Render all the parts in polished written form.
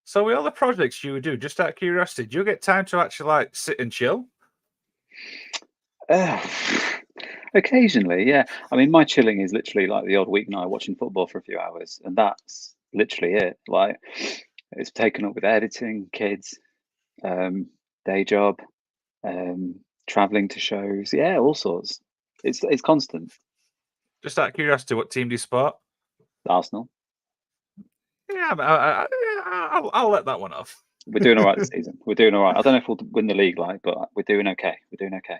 So with all the projects you do, just out of curiosity, do you get time to actually like sit and chill? Uh, Occasionally, yeah. I mean, my chilling is literally like the odd weeknight watching football for a few hours, and that's literally it. Like, it's taken up with editing, kids, um, day job, um, traveling to shows, yeah, all sorts. It's constant. Just out of curiosity, what team do you support? Arsenal, Yeah, I'll let that one off. we're doing all right this season. We're doing all right. I don't know if we'll win the league, like, but we're doing okay. We're doing okay.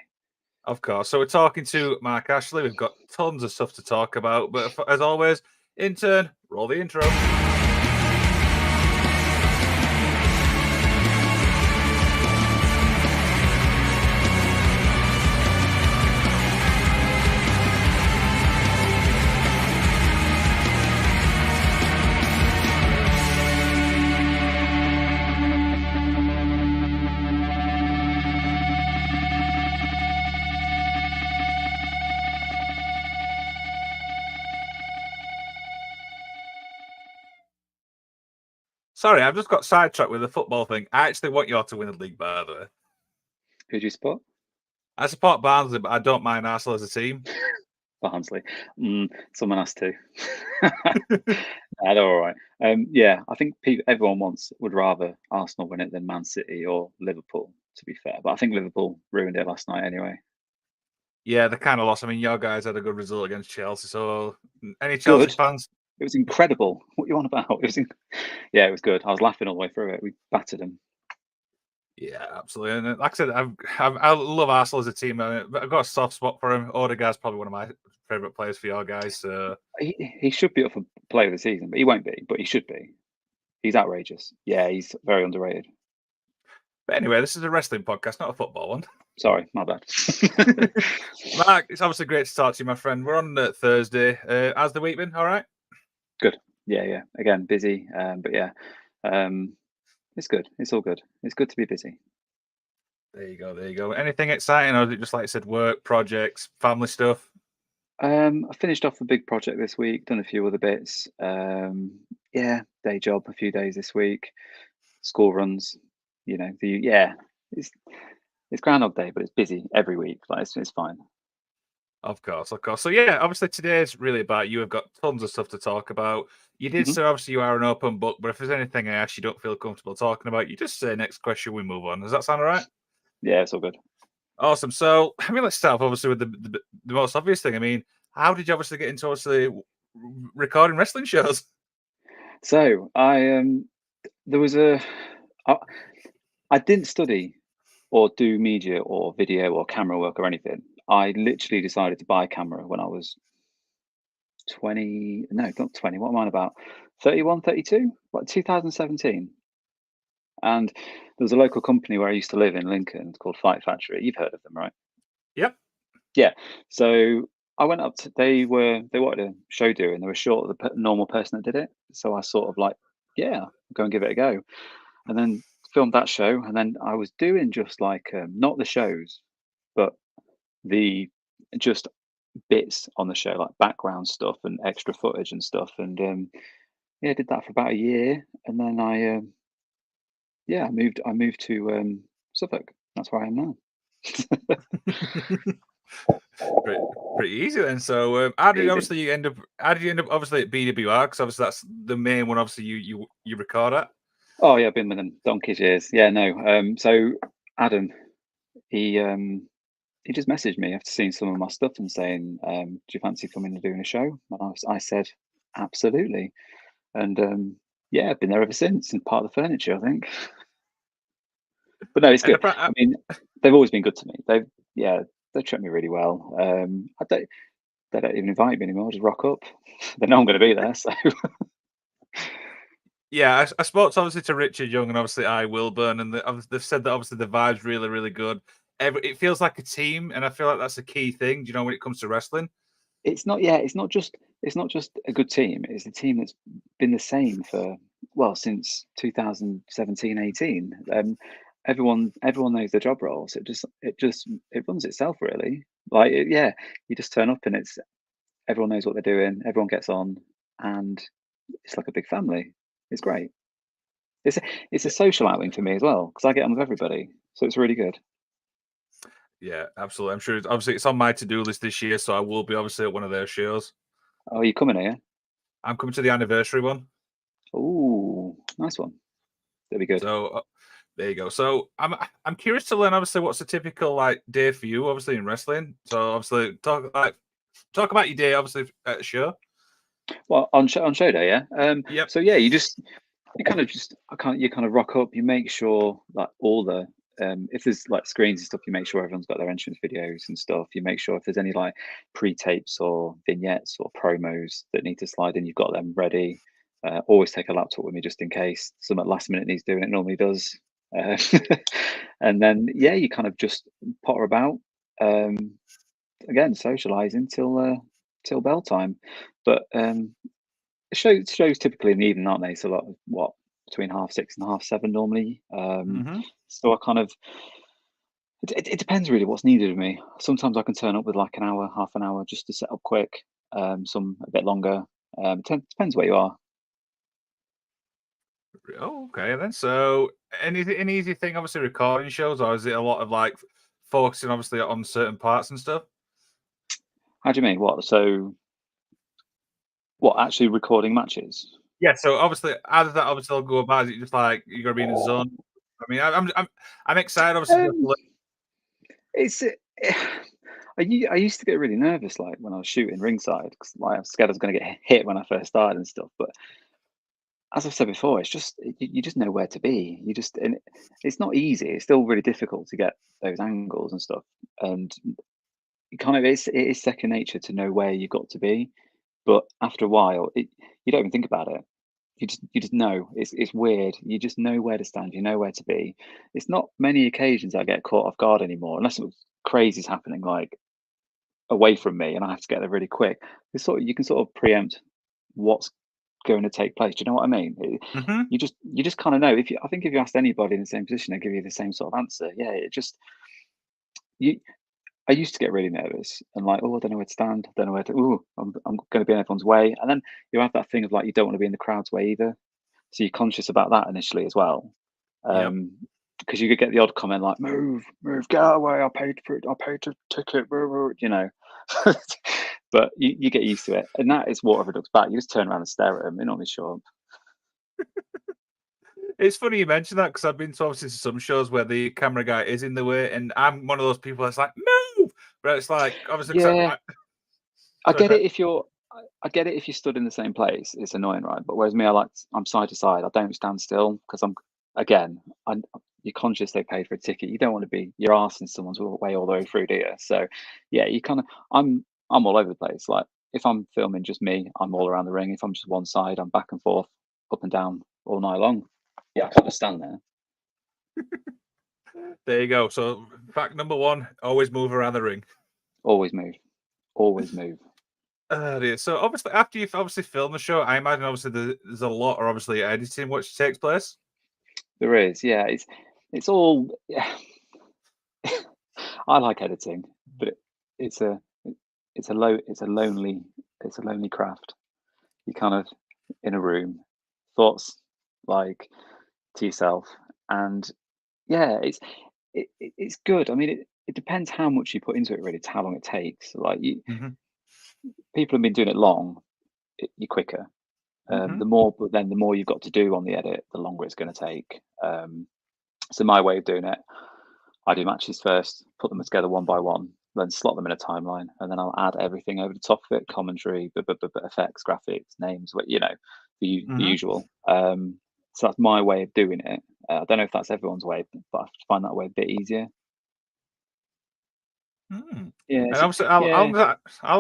Of course. So we're talking to Mark Ashley. We've got tons of stuff to talk about, but as always, intern, roll the intro. Sorry, I've just got sidetracked with the football thing. I actually want you all to win the league, by the way. Who do you support? I support Barnsley, but I don't mind Arsenal as a team. Barnsley. Someone has to. They're all right. Yeah, I think everyone would rather Arsenal win it than Man City or Liverpool. To be fair, but I think Liverpool ruined it last night anyway. Yeah, they kind of lost. I mean, your guys had a good result against Chelsea. So, any Chelsea Good. fans? It was incredible. What you on about? Yeah, it was good. I was laughing all the way through it. We battered them. Yeah, absolutely. And like I said, I love Arsenal as a team. I've got a soft spot for him. Odegaard's probably one of my favourite players for your guys. So, He should be up for player of the season, but he won't be. But he should be. He's outrageous. Yeah, he's very underrated. but anyway, this is a wrestling podcast, not a football one. Sorry, my bad. Mark, it's obviously great to talk to you, my friend. We're on Thursday. How's the week been? All right. Good. Yeah. Again, busy, but yeah, it's good. It's all good. It's good to be busy. There you go. There you go. Anything exciting, or is it just like I said, work, projects, family stuff? I finished off a big project this week. Done a few other bits. Yeah, day job a few days this week. School runs. Yeah. It's Groundhog Day, but it's busy every week. Like it's fine. Of course, of course. So yeah, obviously today's really about you. Have got tons of stuff to talk about. You did Mhm. say obviously you are an open book, but if there's anything I ask you don't feel comfortable talking about, you just say next question, we move on. Does that sound all right? Yeah, it's all good. Awesome. So I mean, let's start off obviously with the most obvious thing. I mean, how did you obviously get into obviously recording wrestling shows? So there was I, I didn't study or do media or video or camera work or anything. I literally decided to buy a camera when I was 20, no, not 20. What am I on about? 31, 32, like 2017. And there was a local company where I used to live in Lincoln called Fight Factory. You've heard of them, right? Yep. Yeah. So I went up to, they wanted a show doing. They were short of the normal person that did it. So I sort of like, yeah, go and give it a go. And then filmed that show. And then I was doing just like, not the shows, but the just bits on the show, like background stuff and extra footage and stuff. And yeah, I did that for about a year, and then yeah, I moved to Suffolk. That's where I am now. pretty, pretty easy then. So how did Easy. obviously you end up? How did you end up obviously at BWR? Because obviously that's the main one. Obviously you record at. Oh yeah, I've been with them donkey's years. Yeah, no. So Adam, he he just messaged me after seeing some of my stuff and saying, "Do you fancy coming and doing a show?" And I said, "Absolutely." And yeah, I've been there ever since, and part of the furniture, I think. But no, it's And good. I mean, they've always been good to me. Yeah, they treat me really well. They don't even invite me anymore. I just rock up. They know I'm going to be there, so yeah, I spoke obviously to Richard Young and obviously I Wilburn, and they've said that obviously the vibe's really, really good. It feels like a team, and I feel like that's a key thing. Do you know when it comes to wrestling? it's not. Yeah, it's not just a good team. It's a team that's been the same for well since 2017, 18. Everyone knows their job roles. It runs itself really. Like yeah, you just turn up and it's everyone knows what they're doing. Everyone gets on, and it's like a big family. It's great. It's a, it's a social outing for me as well because I get on with everybody, so it's really good. Yeah, absolutely. I'm sure. Obviously, it's on my to-do list this year, so I will be obviously at one of their shows. Oh, are you coming here? I'm coming to the anniversary one. Oh, nice one. That'd be good. So there you go. So I'm curious to learn. Obviously, what's a typical like day for you? Obviously in wrestling. So obviously talk about your day. Obviously at a show. Well, on show day, yeah. Yep. So yeah, you kind of just you kind of rock up. You make sure like all the if there's like screens and stuff, you make sure everyone's got their entrance videos and stuff. You make sure if there's any like pre-tapes or vignettes or promos that need to slide in, you've got them ready. Always take a laptop with me just in case some at last minute needs doing. It normally does. Uh, and then yeah, you kind of just potter about. Um, Again, socializing till bell time. But shows typically in the evening, aren't they? So like what between 6:30 and 7:30 normally. Hmm. So I kind of it depends really what's needed of me. Sometimes I can turn up with like an hour, half an hour just to set up quick. Some a bit longer. Depends where you are. Oh, okay then. So any easy thing, obviously recording shows, or is it a lot of like focusing obviously on certain parts and stuff? How do you mean? What? So what? Actually recording matches? Yeah. So obviously, how does that obviously all go about? Is it just like you got to be in the zone? I mean, I'm excited obviously. Um, it's. I used to get really nervous like when I was shooting ringside because like, I was scared I was going to get hit when I first started and stuff. But as I've said before, it's just you just know where to be. You just and it's not easy. It's still really difficult to get those angles and stuff. And it kind of it is second nature to know where you've got to be. But after a while, you don't even think about it. You just know. It's weird. You just know where to stand. You know where to be. It's not many occasions I get caught off guard anymore, unless it was crazy's happening like away from me and I have to get there really quick. It's sort of you can sort of preempt what's going to take place. Do you know what I mean? Hmm. You just kind of know. If you, I think if you asked anybody in the same position, they give you the same sort of answer. Yeah, it just you. I used to get really nervous and like, oh, I don't know where to stand. I don't know where to. Oh, I'm going to be in everyone's way. And then you have that thing of like you don't want to be in the crowd's way either. So you're conscious about that initially as well. Yep. Because you could get the odd comment like, move, get out of the way. I paid for it. I paid the ticket. You know. But you get used to it, and that is whatever looks back. You just turn around and stare at them. They're not really sure. It's funny you mention that because I've been to obviously some shows where the camera guy is in the way, and I'm one of those people that's like move, but it's like obviously 'cause Yeah, I sorry, get it if you're. I get it if you stood in the same place. It's annoying, right? But whereas me, I'm side to side. I don't stand still because again. I'm you're conscious they paid for a ticket. You don't want to be your arse in someone's way all the way through, do you? So, yeah, you kind of. I'm all over the place. Like if I'm filming just me, I'm all around the ring. If I'm just one side, I'm back and forth, up and down all night long. Yeah, I can't just stand there. there you go. So fact number one: always move around the ring. Always move. Always move. Dear. So obviously, after you've obviously filmed the show, I imagine obviously there's a lot, or obviously editing which takes place. There is, yeah. It's all. Yeah. I like editing, but it's a it's a lonely craft. You kind of in a room, thoughts like to yourself, and yeah, it's good. I mean, it depends how much you put into it. Really, to how long it takes. Like Hmm. people have been doing it long, you're quicker. Hmm. The more, but then the more you've got to do on the edit, the longer it's going to take. So my way of doing it, I do matches first, put them together one by one, then slot them in a timeline, and then I'll add everything over the top of it: commentary, effects, graphics, names, the Hmm. usual. So that's my way of doing it. I don't know if that's everyone's way, but I find that way a bit easier. Mm. Yeah, And obviously, how yeah. long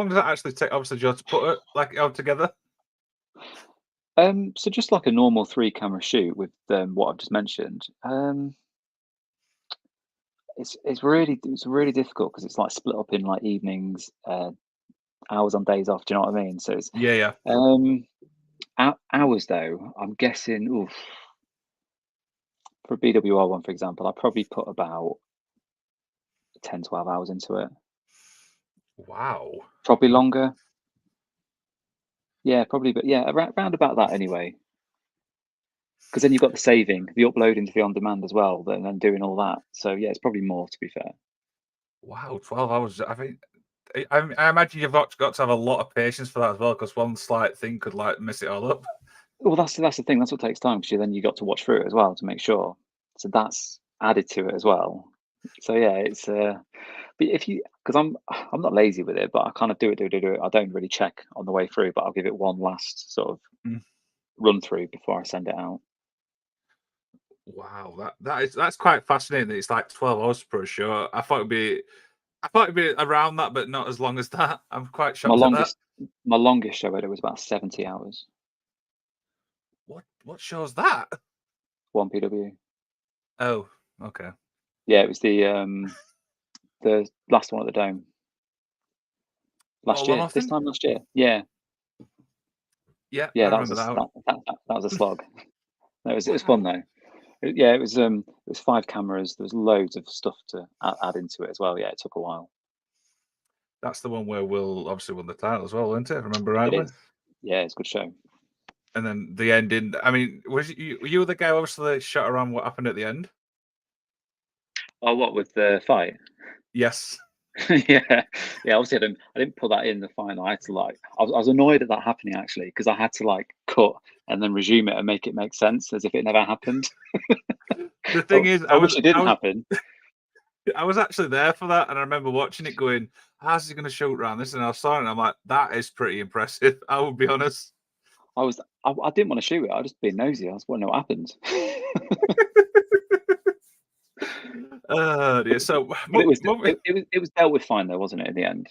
does that actually take? Obviously, just to put it like all together. So just like a normal three camera shoot with what I've just mentioned, it's really difficult because it's like split up in like evenings, hours on days off. Do you know what I mean? So it's Yeah, yeah. um, hours though. I'm guessing oof, for a BWR one, for example, I probably put about 10, 12 hours into it. Wow. Probably longer. Yeah, probably, but yeah, around about that anyway. because then you've got the saving, the uploading to the on demand as well, and then doing all that. So yeah, it's probably more to be fair. Wow, 12 hours. I think I imagine you've got to have a lot of patience for that as well, because one slight thing could like mess it all up. Well, that's the thing. That's what takes time because then you got to watch through it as well to make sure. So that's added to it as well. So yeah, it's but if you because I'm not lazy with it, but I kind of do it. I don't really check on the way through, but I'll give it one last sort of Mm. run through before I send it out. Wow, that's quite fascinating that it's like 12 hours per show. I thought it'd be around that, but not as long as that. I'm quite My shocked at that. longest my longest show ever was about 70 hours. What show's that? One PW. Oh, okay. Yeah, it was the last one at the Dome Oh, last one year. off This thing? time last year. Yeah, Yeah, yeah, I remember that. that was a slog. No, it was fun Wow. though. Yeah, it was 5 cameras. There was loads of stuff to add into it as well. Yeah, it took a while. That's the one where Will obviously won the title as well, isn't it? If I remember It rightly. is. Yeah, it's a good show. And then the ending. I mean, were you the guy who obviously shot around what happened at the end? Oh, what with the fight? Yes. Yeah, yeah. Obviously, I didn't put that in the final. I had to like, I was annoyed at that happening actually because I had to like cut and then resume it and make it make sense as if it never happened. The thing So is, I wish it didn't happen. I was actually there for that, and I remember watching it going, "How's he going to shoot around this?" And I saw it, and I'm like, "That is pretty impressive." I would be honest. I didn't want to shoot it. I was just being nosy. I just want to know what happened. Dear. So, But moving. it was dealt with fine though, wasn't it? In the end,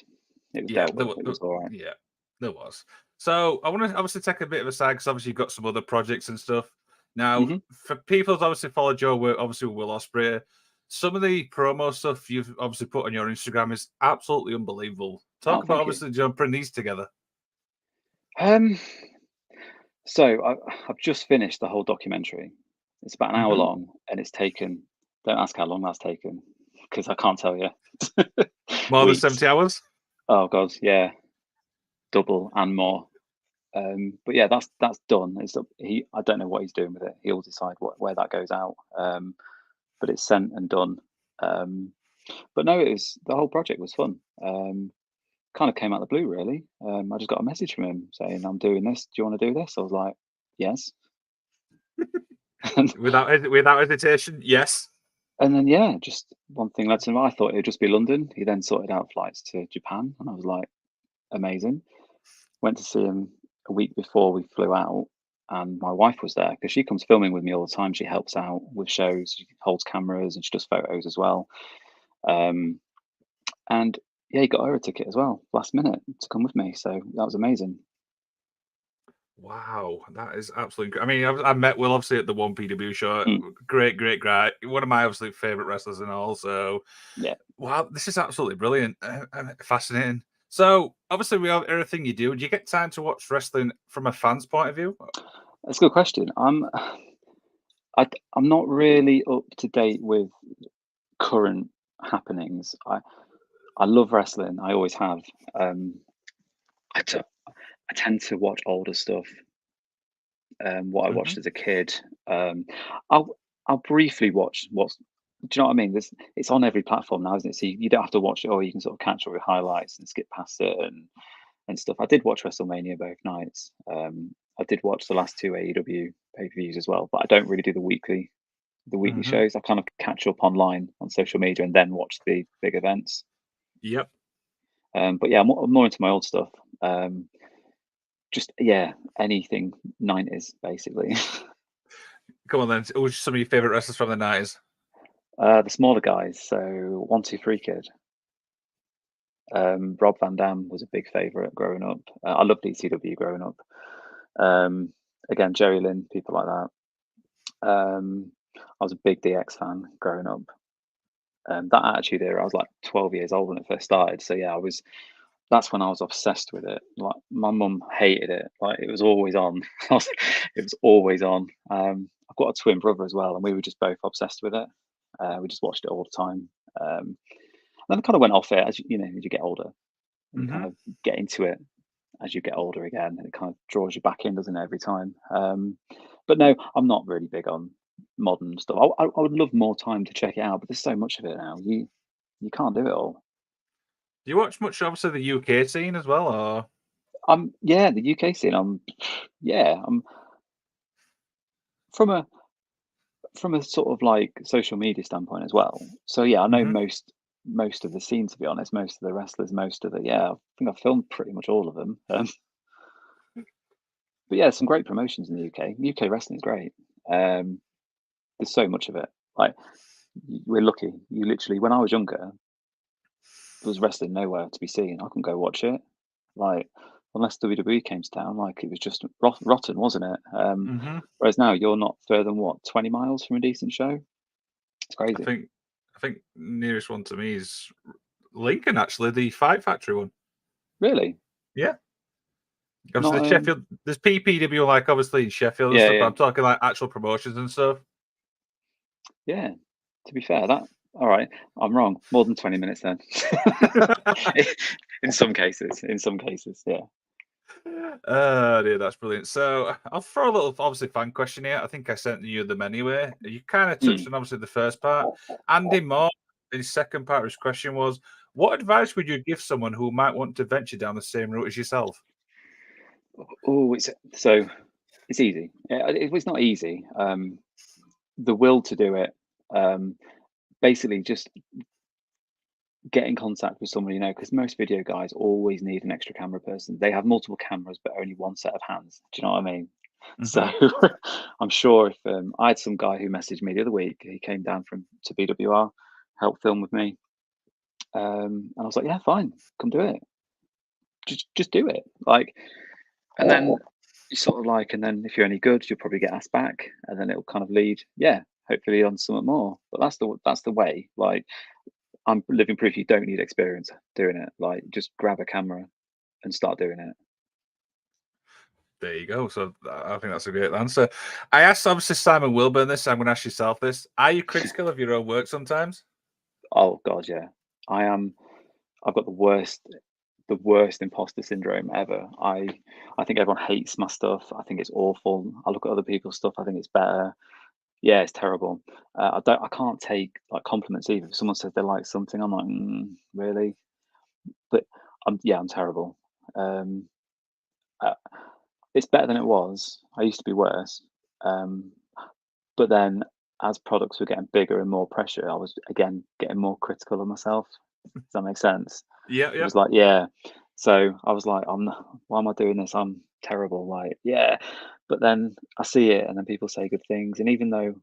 it was Yeah, dealt with. It was all right. yeah, there was. So I want to obviously take a bit of a side because obviously you've got some other projects and stuff. Now, Hmm. for people to obviously follow Joe, obviously with Will Ospreay, some of the promo stuff you've obviously put on your Instagram is absolutely unbelievable. Oh, Talk about thank you. obviously John putting these together. Um, so I've just finished the whole documentary. It's about an hour Hmm. long, and it's taken. Don't ask how long that's taken, because I can't tell you. More than Weeks. 70 hours. Oh god, yeah, double and more. But yeah, that's done. I don't know what he's doing with it. He'll decide where that goes out. But it's sent and done. Um, but no, it was the whole project was fun. Kind of came out of the blue, really. I just got a message from him saying, "I'm doing this. Do you want to do this?" I was like, "Yes." and, Without hesitation, yes. and then yeah, just one thing led to another. I thought it would just be London. He then sorted out flights to Japan, and I was like, "Amazing." Went to see him a week before we flew out, and my wife was there because she comes filming with me all the time. She helps out with shows, she holds cameras, and she does photos as well. Um, and yeah, he got her a ticket as well last minute to come with me. So that was amazing. Wow, that is absolutely. I mean, I met Will obviously at the one PW show. Mm, Great guy. One of my absolute favorite wrestlers, and also, yeah, wow, this is absolutely brilliant and fascinating. So, obviously, we have everything you do. Do you get time to watch wrestling from a fan's point of view? that's a good question. I'm not really up to date with current happenings. I love wrestling. I always have. Um, I, t- I tend to watch older stuff. What I Hmm. watched as a kid. Um, I'll briefly watch what's. Do you know what I mean? It's on every platform now, isn't it? So you don't have to watch it, or you can sort of catch all your highlights and skip past it and stuff. I did watch WrestleMania both nights. I did watch the last two AEW pay-per-views as well, but I don't really do the weekly Hmm. shows. I kind of catch up online on social media and then watch the big events. Yep. But yeah, I'm more into my old stuff. Um, just yeah, anything 90s basically. Come on then. Who's some of your favorite wrestlers from the nineties? The smaller guys, so 1, 2, 3 Kid. Rob Van Dam was a big favourite growing up. I loved ECW growing up. Um, again, Jerry Lynn, people like that. I was a big DX fan growing up. That Attitude Era, I was like 12 years old when it first started. So yeah, I was. That's when I was obsessed with it. Like my mum hated it. Like it was always on. It was always on. I've got a twin brother as well, and we were just both obsessed with it. We just watched it all the time. Then I kind of went off it as as you get older, and you kind Hmm. of get into it as you get older again, and it kind of draws you back in, doesn't it, every time? But no, I'm not really big on modern stuff. I would love more time to check it out, but there's so much of it now. You can't do it all. Do you watch much, obviously, the UK scene as well, or? Yeah, the UK scene. Yeah, I'm from a sort of like social media standpoint as well. So yeah, I know Mhm. most of the scene, to be honest, most of the wrestlers, most of the yeah. I think I've filmed pretty much all of them. But yeah, some great promotions in the UK. UK wrestling is great. There's so much of it. Like we're lucky. You literally, when I was younger, there was wrestling nowhere to be seen. I couldn't go watch it. Like unless WWE came to town, like it was just rotten, wasn't it? Mhm. Whereas now you're not further than what 20 miles from a decent show. It's I crazy. think I think nearest one to me is Lincoln, actually, the Fight Factory one. Really, Yeah. Obviously, not the Sheffield, there's PPW, like, obviously, in Sheffield and yeah, stuff, but yeah, I'm talking, like, actual promotions and stuff. yeah. To be fair, that all right. I'm wrong. More than 20 minutes then. In some cases, yeah. Oh, dear, that's brilliant. So I'll throw a little, obviously, fan question here. I think I sent you them anyway. You kind of touched Mm. on, obviously, the first part. Andy Moore, his second part of his question was, what advice would you give someone who might want to venture down the same route as yourself? Oh, it's easy. It's not easy. The will to do it. Um, Basically, just get in contact with someone you know, because most video guys always need an extra camera person. They have multiple cameras, but only one set of hands. Do you know what I mean? So Hmm. I'm sure if I had some guy who messaged me the other week, he came down from to BWR, helped film with me, and I was like, yeah, fine, come do it. Just do it. Like, and then you sort of like, and then if you're any good, you'll probably get asked back, and then it'll kind of lead, yeah, hopefully on something more. But that's the way. Like, I'm living proof you don't need experience doing it. Like, just grab a camera and start doing it. There you go. So I think that's a great answer. I asked, obviously, Simon Wilburn this. I'm going to ask yourself this. Are you critical of your own work sometimes? Oh God, yeah. I am. I've got the worst imposter syndrome ever. I think everyone hates my stuff. I think it's awful. I look at other people's stuff. I think it's better. Yeah, it's terrible. I can't take like compliments either. If someone says they like something, I'm like, really? But I'm terrible. Um, uh, it's better than it was. I used to be worse. Um, but then as products were getting bigger and more pressure, I was again getting more critical of myself. Does that make sense? Yeah, It yeah. was like, yeah. So I was like, why am I doing this? I'm terrible. Like, yeah. But then I see it, and then people say good things, and even though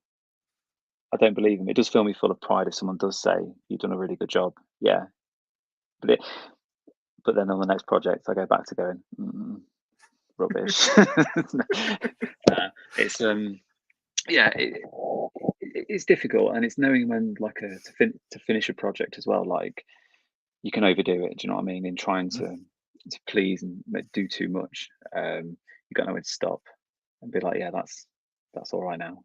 I don't believe them, it does fill me full of pride if someone does say you've done a really good job. Yeah. But but then on the next project, I go back to going rubbish. Nah, it's yeah, it's difficult, and it's knowing when like to finish a project as well. Like you can overdo it. Do you know what I mean? In trying to please and do too much, you got to know when to stop and be like, yeah, that's all right now.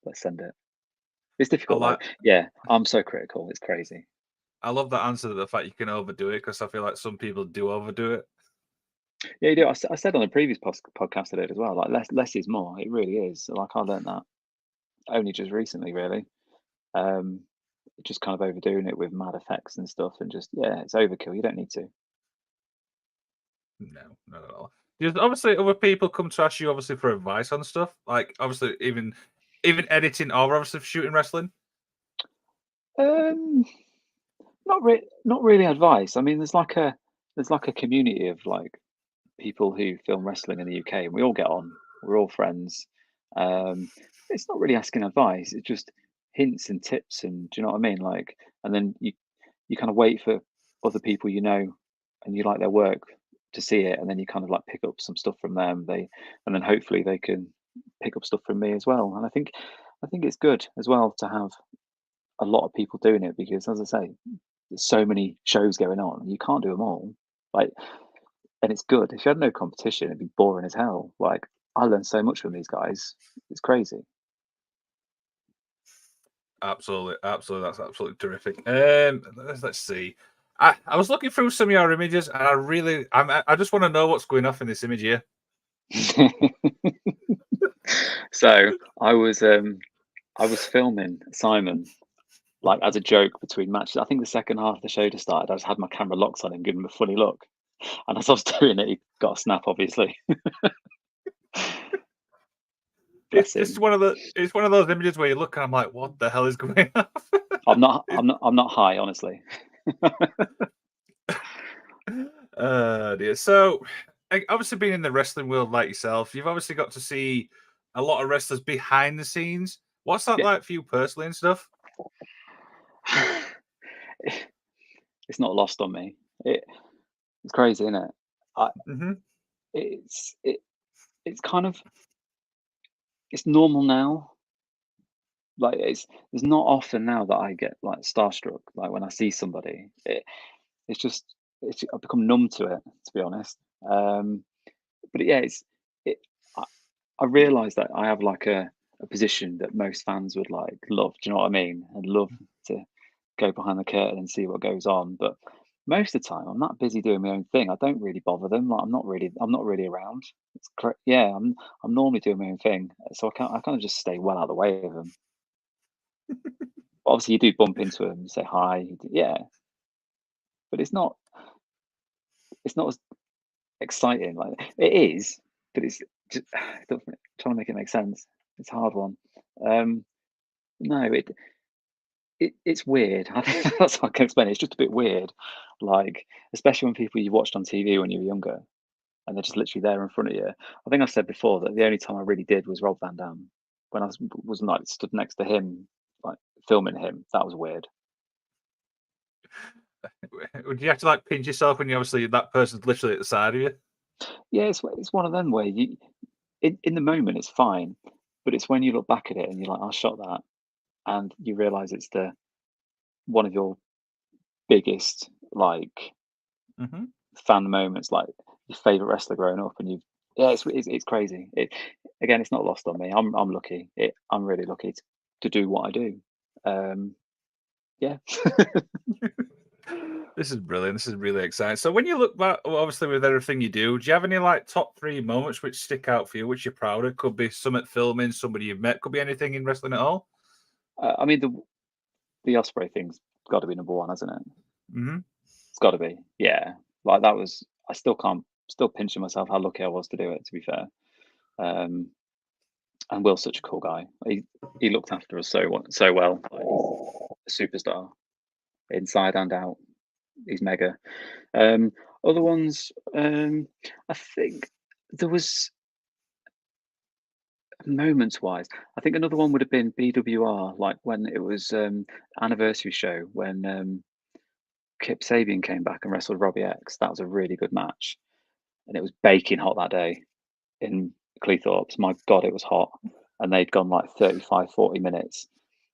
Let's send it. It's I difficult though. like. Yeah, I'm so critical. It's crazy. I love that answer to the fact you can overdo it because I feel like some people do overdo it. Yeah, you do. I said on the previous podcast I did as well. Like less is more. It really is. Like I learned that only just recently, really. Um, just kind of overdoing it with mad effects and stuff, and just yeah, it's overkill. You don't need to. No, not at all. There's obviously other people come to ask you obviously for advice on stuff, like obviously even editing or obviously shooting wrestling. Um, not really advice. I mean, there's like a community of like people who film wrestling in the UK, and we all get on. We're all friends. Um, it's not really asking advice. It's just hints and tips, and do you know what I mean? Like, and then you kind of wait for other people you know, and you like their work to see it, and then you kind of like pick up some stuff from them. And then hopefully they can pick up stuff from me as well. And I think it's good as well to have a lot of people doing it because, as I say, there's so many shows going on. You can't do them all. Like, and it's good. If you had no competition, it'd be boring as hell. Like, I learned so much from these guys. It's crazy. Absolutely, absolutely, that's absolutely terrific. Let's see. I was looking through some of your images, and I just want to know what's going off in this image here. So I was filming Simon like as a joke between matches. I think the second half of the show just started. I just had my camera locked on him, giving him a funny look, and as I was doing it, he got a snap. Obviously, It's bless just him. it's one of those images where you look and I'm like, what the hell is going on? It- I'm not high, honestly. Dear. So, obviously, being in the wrestling world like yourself, you've obviously got to see a lot of wrestlers behind the scenes. What's that Yeah, like for you personally and stuff? it's not lost on me. It's crazy, isn't it? I, Hmm. it's it, it's kind of it's normal now. Like it's not often now that I get like starstruck. Like when I see somebody, it's just I've become numb to it, to be honest. Um, but yeah, it. I, I realise that I have like a position that most fans would like love. Do you know what I mean? And love to go behind the curtain and see what goes on. But most of the time, I'm not busy doing my own thing. I don't really bother them. Like I'm not really around. Yeah, I'm normally doing my own thing, so I kind of just stay well out of the way of them. Obviously, you do bump into them, say hi, yeah, but it's not as exciting. Like it is, but it's just trying to make it make sense. It's a hard one. Um, no, it's weird. I think that's how I can explain it. It's just a bit weird, like especially when people you watched on TV when you were younger, and they're just literally there in front of you. I think I've said before that the only time I really did was Rob Van Dam when was like stood next to him, like filming him. That was weird. Would you have to like pinch yourself when you obviously that person's literally at the side of you? Yeah, it's one of them where you in the moment it's fine, but it's when you look back at it and you're like, I shot that, and you realise it's the one of your biggest like Hmm. fan moments, like your favorite wrestler growing up, and you've yeah, it's crazy. Again, it's not lost on me. I'm lucky. I'm really lucky to do what I do. Um, yeah. This is brilliant. This is really exciting. So, when you look back, well, obviously with everything you do you have any like top three moments which stick out for you, which you're proud of? Could be some at filming, somebody you've met, could be anything in wrestling at all. I mean the Osprey thing's got to be number one, hasn't it? Hmm. It's got to be. Yeah. Like that was. I still can't. Still pinching myself how lucky I was to do it. To be fair. Um, and Will's such a cool guy. He looked after us so well. Like, he's a superstar inside and out. He's mega. Um, Other ones, I think there was moments wise. I think another one would have been BWR, like when it was anniversary show when Kip Sabian came back and wrestled Robbie X. That was a really good match, and it was baking hot that day in Cleethorpes. My God, it was hot, and they'd gone like 35, 40 minutes,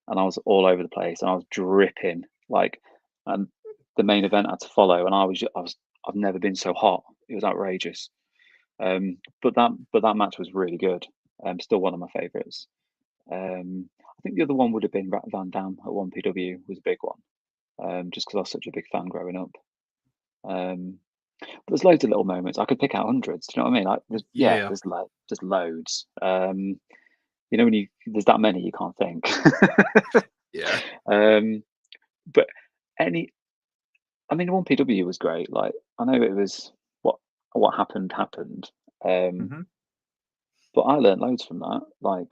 and I was all over the place, and I was dripping like, and the main event had to follow, and I've never been so hot. It was outrageous. But that match was really good. Still one of my favourites. I think the other one would have been Van Dam at 1PW was a big one. Just because I was such a big fan growing up. Um, but there's loads of little moments. I could pick out hundreds. Do you know what I mean? Like, Yeah, yeah, there's loads. You know, when there's that many, you can't think. yeah. um, but any, I mean, 1PW was great. Like, I know it was what happened. Um, Hmm. but I learned loads from that. Like,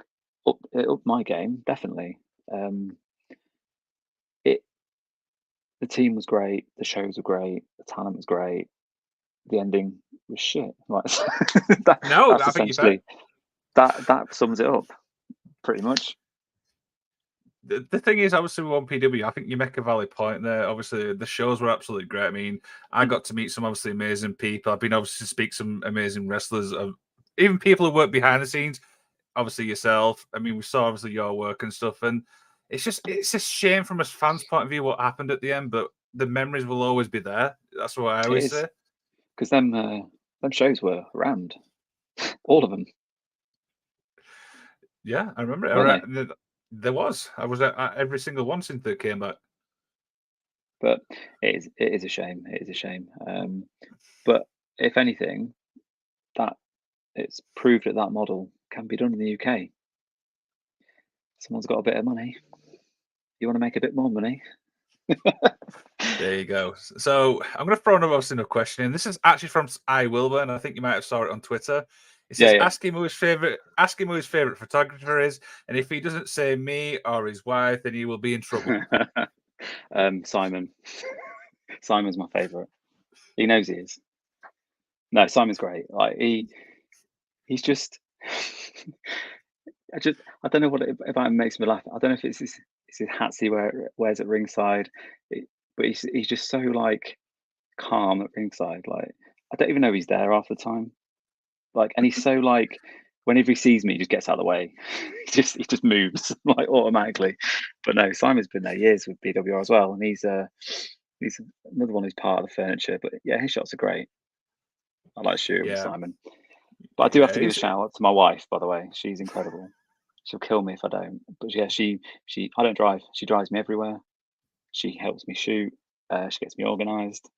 it upped my game definitely. Um, it The team was great, the shows were great, the talent was great, the ending was shit. Like, No, that's I think you've had essentially that sums it up pretty much. the thing is, obviously, with 1PW, I think you make a valid point there. Obviously, the shows were absolutely great. I mean, I Mm. got to meet some obviously amazing people. I've been obviously to speak to some amazing wrestlers, even people who work behind the scenes. Obviously, yourself. I mean, we saw obviously your work and stuff, and it's a shame from a fan's point of view what happened at the end, but the memories will always be there. That's what I It always is say. because them shows were around, all of them, Yeah, I remember it. weren't they? There was. I was at every single one since they came back. But it is a shame. It is a shame. But if anything, that it's proved that that model can be done in the UK. Someone's got a bit of money. You want to make a bit more money? There you go. So I'm going to throw another question in. This is actually from I Wilbur, and I think you might have saw it on Twitter. It says, Yeah. Ask him who his favorite photographer is, and if he doesn't say me or his wife, then he will be in trouble." Simon. Simon's my favourite. He knows he is. No, Simon's great. Like he's just. I don't know what it about him makes me laugh. I don't know if it's his hats he wears at ringside, but he's just so like calm at ringside. Like I don't even know he's there half the time. Like, and he's so like whenever he sees me, he just gets out of the way. he just moves like automatically. But no, Simon's been there years with BWR as well, and he's another one who's part of the furniture. But yeah, his shots are great. I like shooting with Yeah, Simon. But I do have yeah. to give a shout out to my wife, by the way. She's incredible. She'll kill me if I don't. But yeah, she I don't drive. She drives me everywhere. She helps me shoot. She gets me organised.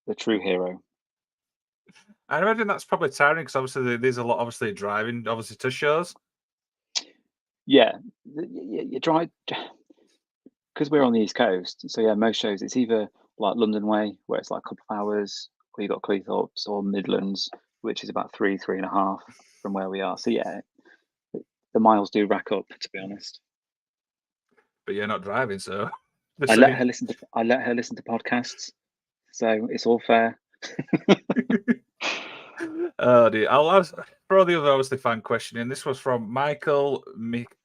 The true hero. I imagine that's probably tiring because obviously there's a lot, obviously driving, obviously to shows. Yeah, you drive because we're on the East Coast. So yeah, most shows it's either like London way, where it's like a couple of hours, or you got Cleethorpes, or Midlands, which is about 3.5 from where we are. So yeah, the miles do rack up, to be honest. But you're not driving, so I let her listen to podcasts, so it's all fair. Oh dear. I'll ask for the other obviously fan question in. This was from Michael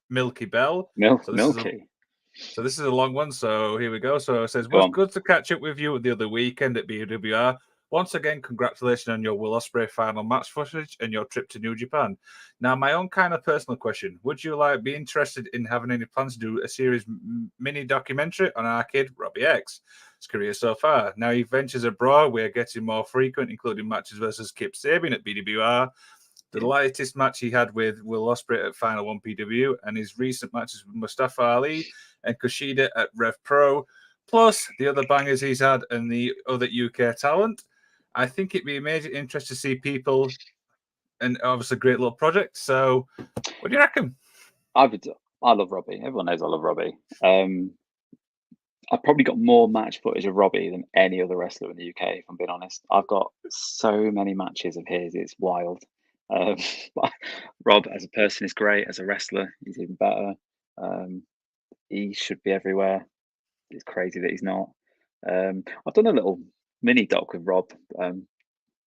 Milky Bell. Milky. So this is a long one. So here we go. So it says, Go "Was on. good to catch up with you the other weekend at BWR. Once again, congratulations on your Will Ospreay final match footage and your trip to New Japan. Now, my own kind of personal question: would you be interested in having any plans to do a series mini documentary on our kid Robbie X? His career so far. Now he ventures abroad. We're getting more frequent, including matches versus Kip Sabian at BWR. The latest match he had with Will Ospreay at Final 1 PW, and his recent matches with Mustafa Ali and Kushida at Rev Pro, plus the other bangers he's had and the other UK talent. I think it'd be amazing interest to see people, and obviously a great little project. So, what do you reckon?" I love Robbie. Everyone knows I love Robbie. I've probably got more match footage of Robbie than any other wrestler in the UK, if I'm being honest. I've got so many matches of his, it's wild. Rob, as a person, is great. As a wrestler, he's even better. He should be everywhere. It's crazy that he's not. I've done a little mini doc with Rob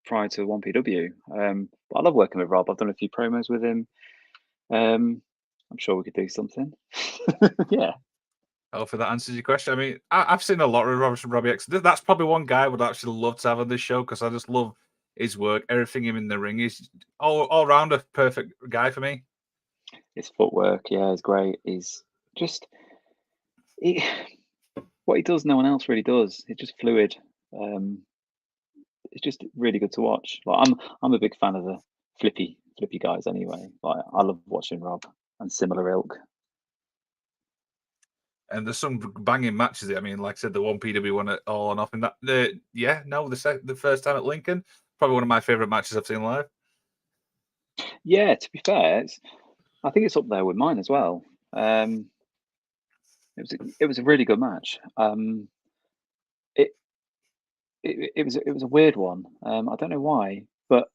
prior to 1PW. But I love working with Rob. I've done a few promos with him. I'm sure we could do something. Yeah. Hopefully that answers your question. I mean, I've seen a lot of Robbie X. That's probably one guy I would actually love to have on this show because I just love his work, everything him in the ring. He's all round a perfect guy for me. His footwork, yeah, is great. He's just what he does, no one else really does. It's just fluid. It's just really good to watch. Like I'm a big fan of the flippy guys anyway. Like I love watching Rob and similar ilk. And there's some banging matches. I mean, like I said, the 1PW one at All or Nothing. The first time at Lincoln, probably one of my favorite matches I've seen live. Yeah, to be fair, I think it's up there with mine as well. It was a really good match. It was a weird one. I don't know why, but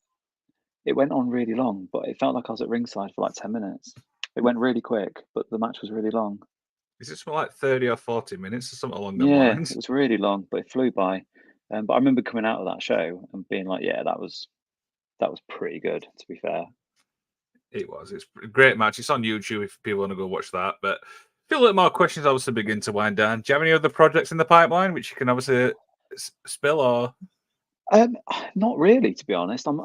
it went on really long. But it felt like I was at ringside for like 10 minutes. It went really quick, but the match was really long. Is it something like 30 or 40 minutes or something along them Yeah, lines? it was really long, but it flew by. But I remember coming out of that show and being like, "Yeah, that was pretty good." To be fair, It was. It's a great match. It's on YouTube if people want to go watch that. But a few little more questions obviously begin to wind down. Do you have any other projects in the pipeline which you can obviously spill or? not really, to be honest. I've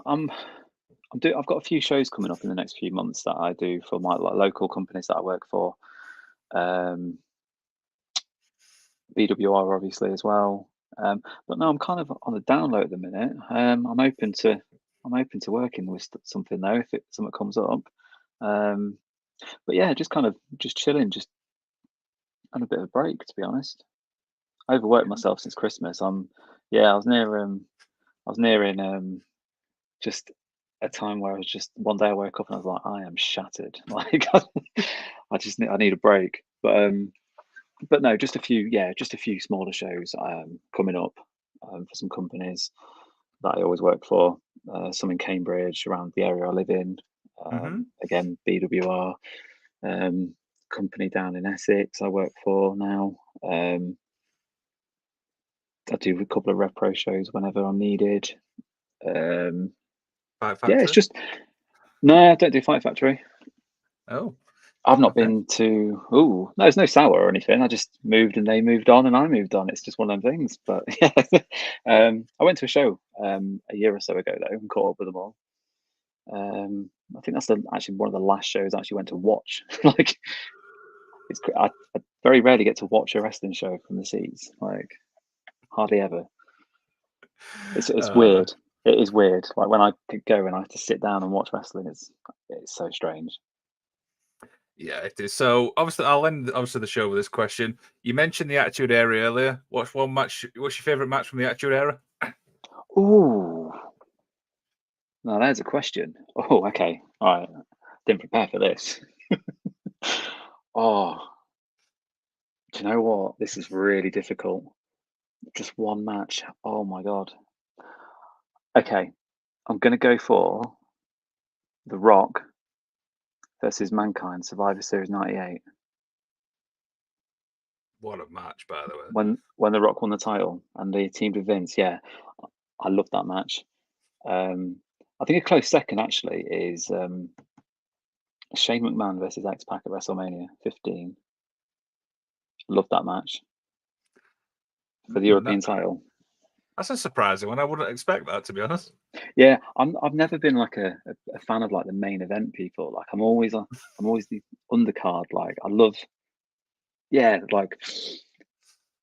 got a few shows coming up in the next few months that I do for my local companies that I work for. BWR obviously as well. But no, I'm kind of on the down low at the minute. I'm open to working with something though if something comes up. But yeah, just kind of just chilling, just on a bit of a break, to be honest. I overworked myself since Christmas. I was nearing just a time where I was just one day I woke up and I was like, I am shattered. Like I need a break. But no, just a few smaller shows coming up for some companies that I always work for. Some in Cambridge, around the area I live in. Again, BWR, company down in Essex I work for now. I do a couple of repro shows whenever I'm needed. Fight Yeah, it's Factory? just no, I don't do Fight Factory. Oh, I've not okay. been to. Oh, no, there's no sour or anything. I just moved and they moved on and I moved on. It's just one of them things. But yeah, I went to a show a year or so ago though and caught up with them all. I think that's actually one of the last shows I actually went to watch. Like, I very rarely get to watch a wrestling show from the seats. Like, hardly ever. It's weird. It is weird. Like when I could go and I have to sit down and watch wrestling, it's so strange. Yeah, it is. So obviously, I'll end the show with this question. You mentioned the Attitude Era earlier. What's your favorite match from the Attitude Era? Ooh, now there's a question. Oh, okay. All right. Didn't prepare for this. Oh, do you know what? This is really difficult. Just one match. Oh my God. Okay. I'm going to go for The Rock versus Mankind, Survivor Series 98. What a match, by the way. When The Rock won the title and they teamed with Vince, yeah, I love that match. I think a close second actually is Shane McMahon versus X-Pac at WrestleMania 15. Love that match for the European title. That's a surprising one. I wouldn't expect that, to be honest. Yeah, I've never been like a fan of like the main event people. Like I'm always the undercard. Like I love, yeah, like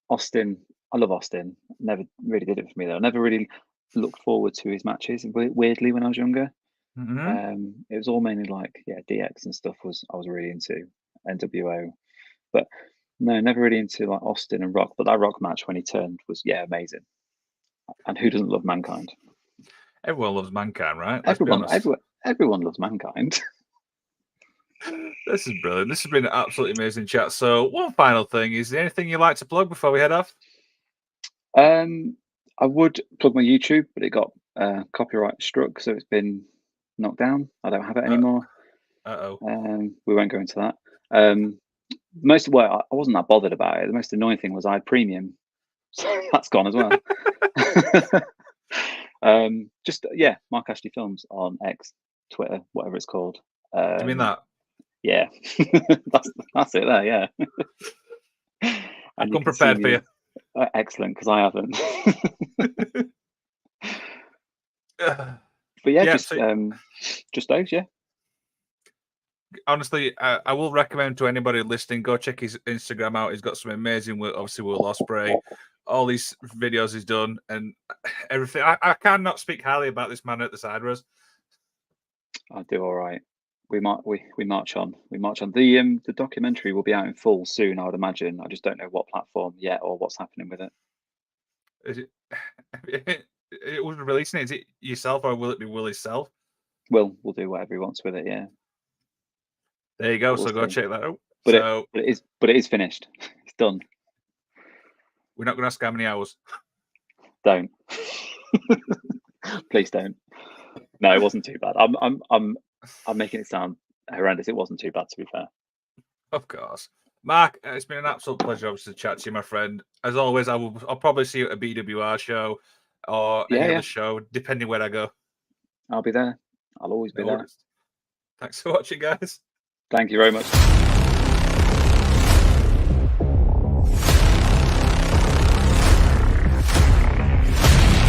Austin. I love Austin. Never really did it for me though. I never really looked forward to his matches. Weirdly, when I was younger, it was all mainly like DX and stuff. I was really into NWO, but no, never really into like Austin and Rock. But that Rock match when he turned was amazing. And who doesn't love Mankind? Everyone loves Mankind, right? Let's be honest. Everyone loves Mankind. This is brilliant. This has been an absolutely amazing chat. So, one final thing: is there anything you'd like to plug before we head off? I would plug my YouTube, but it got copyright struck, so it's been knocked down. I don't have it anymore. We won't go into that. I wasn't that bothered about it. The most annoying thing was I had premium, so that's gone as well. Mark Ashley Films on X, Twitter, whatever it's called. Do you mean that? Yeah, that's it there. Yeah. I've come prepared for you. Excellent, because I haven't. But yeah, just those. Yeah. Honestly, I will recommend to anybody listening, go check his Instagram out. He's got some amazing work. Obviously, Will Ospreay, all these videos he's done, and everything. I cannot speak highly about this man at the side, Rose. I do all right. We march on. The documentary will be out in full soon, I would imagine. I just don't know what platform yet or what's happening with it. Is it? It was releasing. Is it yourself or will it be Willie's self? Will do whatever he wants with it. Yeah. There you go. So go check that out. But it is finished. It's done. We're not going to ask how many hours. Don't. Please don't. No, it wasn't too bad. I'm making it sound horrendous. It wasn't too bad, to be fair. Of course. Mark, it's been an absolute pleasure obviously to chat to you, my friend. As always, I'll probably see you at a BWR show or any other show, depending where I go. I'll be there. I'll always be there. Thanks for watching, guys. Thank you very much.